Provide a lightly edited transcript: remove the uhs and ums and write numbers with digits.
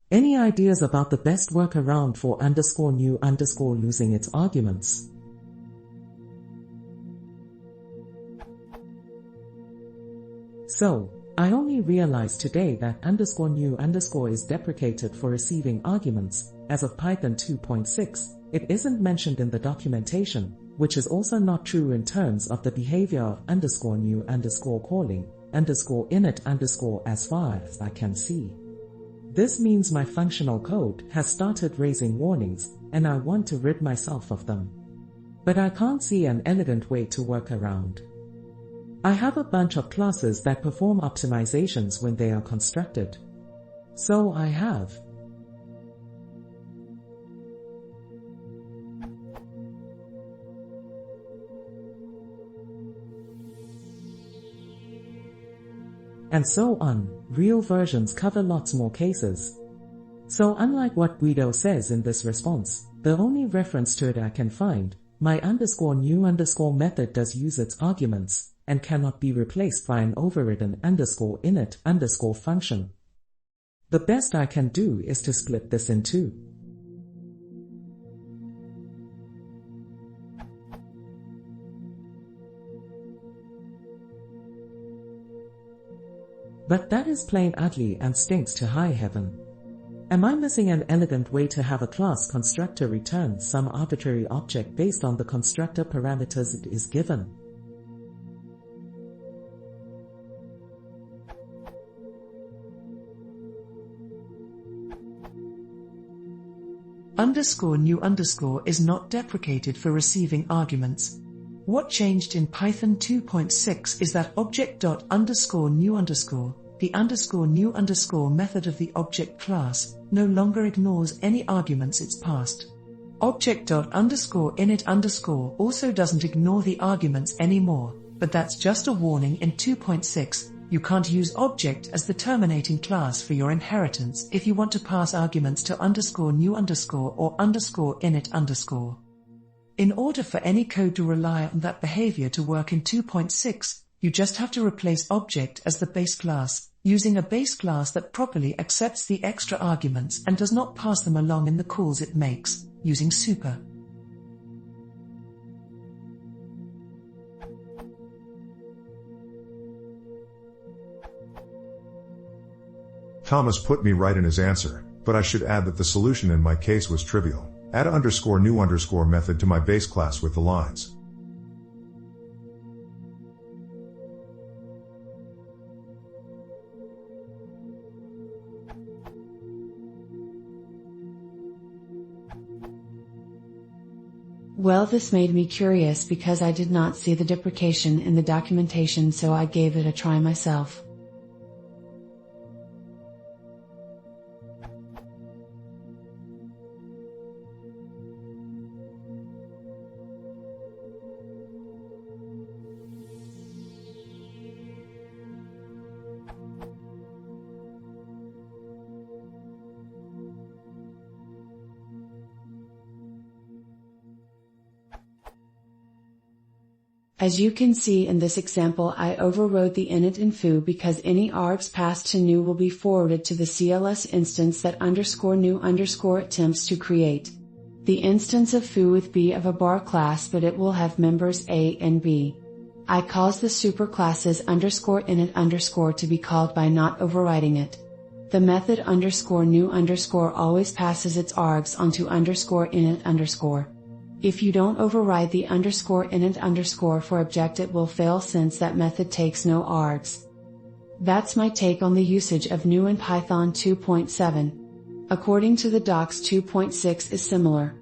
Any ideas about the best workaround for _new_ losing its arguments? So, I only realized today that _new_ is deprecated for receiving arguments. As of Python 2.6, it isn't mentioned in the documentation, which is also not true in terms of the behavior of _new_ calling _init_ as far as I can see. This means my functional code has started raising warnings, and I want to rid myself of them. But I can't see an elegant way to work around. I have a bunch of classes that perform optimizations when they are constructed. So I have and so on. Real versions cover lots more cases. So unlike what Guido says in this response, the only reference to it I can find, my _new_ method does use its arguments, and cannot be replaced by an overridden _init_ function. The best I can do is to split this in two. But that is plain ugly and stinks to high heaven. Am I missing an elegant way to have a class constructor return some arbitrary object based on the constructor parameters it is given? _new_ is not deprecated for receiving arguments. What changed in Python 2.6 is that object._new_, the _new_ method of the object class, no longer ignores any arguments it's passed. Object._init_ also doesn't ignore the arguments anymore, but that's just a warning in 2.6. You can't use object as the terminating class for your inheritance if you want to pass arguments to _new_ or _init_. In order for any code to rely on that behavior to work in 2.6, you just have to replace object as the base class, using a base class that properly accepts the extra arguments and does not pass them along in the calls it makes, using super. Thomas put me right in his answer, but I should add that the solution in my case was trivial. Add _new_ method to my base class with the lines. Well, this made me curious because I did not see the deprecation in the documentation, so I gave it a try myself. As you can see in this example, I overrode the init and foo because any args passed to new will be forwarded to the CLS instance that _new_ attempts to create. The instance of foo with B of a bar class, but it will have members A and B. I caused the superclasses _init_ to be called by not overriding it. The method _new_ always passes its args onto _init_. If you don't override the _init_ for object, it will fail since that method takes no args. That's my take on the usage of new in Python 2.7. According to the docs, 2.6 is similar.